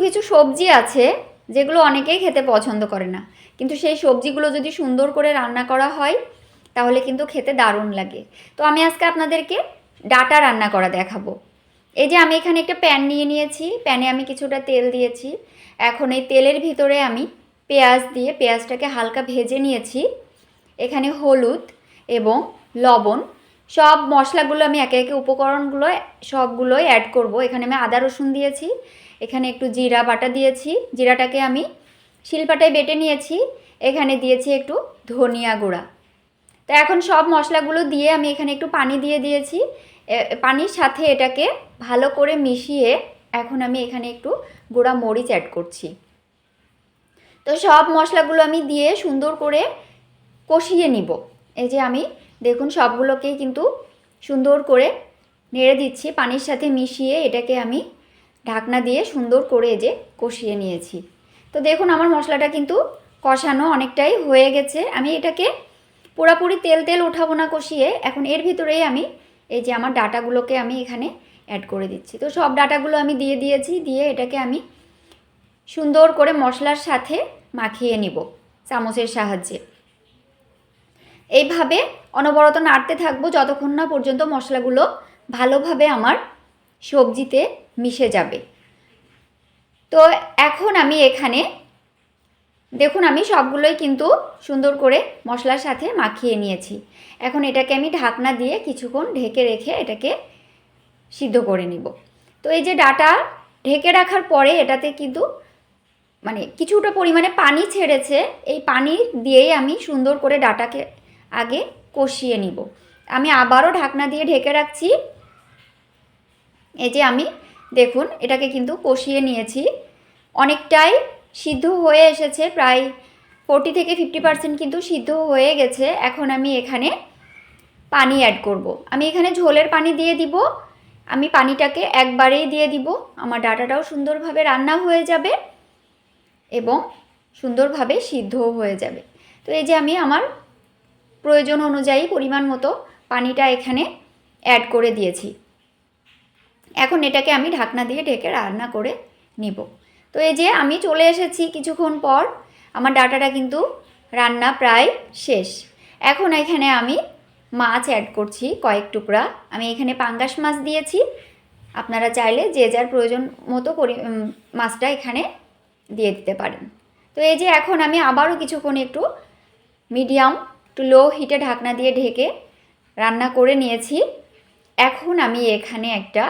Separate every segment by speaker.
Speaker 1: কিছু সবজি আছে যেগুলো অনেকেই খেতে পছন্দ করে না, কিন্তু সেই সবজিগুলো যদি সুন্দর করে রান্না করা হয় তাহলে কিন্তু খেতে দারুণ লাগে। তো আমি আজকে আপনাদেরকে ডাটা রান্না করা দেখাবো। এই যে আমি এখানে একটা প্যান নিয়ে নিয়েছি, প্যানে আমি কিছুটা তেল দিয়েছি। এখন এই তেলের ভিতরে আমি পেঁয়াজ দিয়ে পেঁয়াজটাকে হালকা ভেজে নিয়েছি। এখানে হলুদ এবং লবণ, সব মশলাগুলো আমি একে একে উপকরণগুলো সবগুলোই অ্যাড করব। এখানে আমি আদা রসুন দিয়েছি, এখানে একটু জিরা বাটা দিয়েছি, জিরাটাকে আমি শিলপাটায় বেটে নিয়েছি। এখানে দিয়েছি একটু ধনিয়া গুঁড়া। তো এখন সব মশলাগুলো দিয়ে আমি এখানে একটু পানি দিয়ে দিয়েছি। পানির সাথে এটাকে ভালো করে মিশিয়ে এখন আমি এখানে একটু গুঁড়া মরিচ অ্যাড করছি। তো সব মশলাগুলো আমি দিয়ে সুন্দর করে কষিয়ে নিব। এই যে আমি দেখুন সবগুলোকেই কিন্তু সুন্দর করে নেড়ে দিচ্ছি, পানির সাথে মিশিয়ে এটাকে আমি ঢাকনা দিয়ে সুন্দর করে এই যে কষিয়ে নিয়েছি। তো দেখুন আমার মশলাটা কিন্তু কষানো অনেকটাই হয়ে গেছে। আমি এটাকে পুরোপুরি তেল তেল উঠাবো না কষিয়ে। এখন এর ভিতরেই আমি এই যে আমার ডাটাগুলোকে আমি এখানে অ্যাড করে দিচ্ছি। তো সব ডাটাগুলো আমি দিয়ে দিয়েছি, দিয়ে এটাকে আমি সুন্দর করে মশলার সাথে মাখিয়ে নিব চামচের সাহায্যে। এইভাবে অনবরত নাড়তে থাকবো যতক্ষণ না পর্যন্ত মশলাগুলো ভালোভাবে আমার সবজিতে মিশে যাবে। তো এখন আমি এখানে দেখুন আমি সবগুলোই কিন্তু সুন্দর করে মশলার সাথে মাখিয়ে নিয়েছি। এখন এটাকে আমি ঢাকনা দিয়ে কিছুক্ষণ ঢেকে রেখে এটাকে সিদ্ধ করে নিব। তো এই যে ডাটা ঢেকে রাখার পরে এটাতে কিন্তু মানে কিছুটা পরিমাণে পানি ছেড়েছে। এই পানি দিয়েই আমি সুন্দর করে ডাটাকে আগে কষিয়ে নিব। আমি আবারও ঢাকনা দিয়ে ঢেকে রাখছি। এই যে আমি দেখুন এটাকে কিন্তু কষিয়ে নিয়েছি, অনেকটাই সিদ্ধ হয়ে এসেছে, প্রায় 40 থেকে 50% কিন্তু সিদ্ধ হয়ে গেছে। এখন আমি এখানে পানি অ্যাড করব। আমি এখানে ঝোলের পানি দিয়ে দিব। আমি পানিটাকে একবারেই দিয়ে দিব, আমার ডাটাটাও সুন্দরভাবে রান্না হয়ে যাবে এবং সুন্দরভাবে সিদ্ধও হয়ে যাবে। তো এই যে আমি আমার প্রয়োজন অনুযায়ী পরিমাণ মতো পানিটা এখানে অ্যাড করে দিয়েছি। এখন এটাকে আমি ঢাকনা দিয়ে ঢেকে রান্না করে নিব। তো এই যে আমি চলে এসেছি কিছুক্ষণ পর, আমার ডাটাটা কিন্তু রান্না প্রায় শেষ। এখন এখানে আমি মাছ অ্যাড করছি কয়েক টুকরা। আমি এখানে পাঙ্গাস মাছ দিয়েছি, আপনারা চাইলে যে যার প্রয়োজন মতো মাছটা এখানে দিয়ে দিতে পারেন। তো এই যে এখন আমি আবারও কিছুক্ষণ একটু মিডিয়াম টু লো হিটে ঢাকনা দিয়ে ঢেকে রান্না করে নিয়েছি। এখন আমি এখানে একটা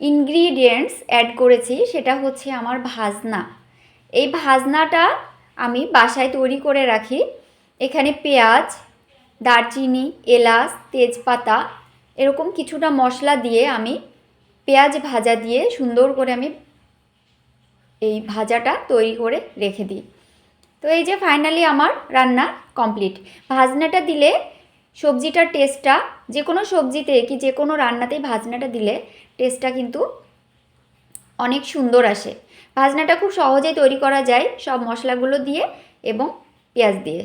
Speaker 1: ইনগ্রিডিয়েন্টস অ্যাড করেছি, সেটা হচ্ছে আমার ভাজনা। এই ভাজনাটা আমি বাসায় তৈরি করে রাখি। এখানে পেঁয়াজ, দারচিনি, এলাচ, তেজপাতা এরকম কিছুটা মশলা দিয়ে আমি পেঁয়াজ ভাজা দিয়ে সুন্দর করে আমি এই ভাজাটা তৈরি করে রেখে দিই। তো এই যে ফাইনালি আমার রান্না কমপ্লিট। ভাজনাটা দিলে সবজিটার টেস্টটা যে কোনো সবজিতে কি যে কোনো রান্নাতেই ভাজনাটা দিলে টেস্টটা কিন্তু অনেক সুন্দর আসে। ভাজনাটা খুব সহজেই তৈরি করা যায় সব মশলাগুলো দিয়ে এবং পেঁয়াজ দিয়ে।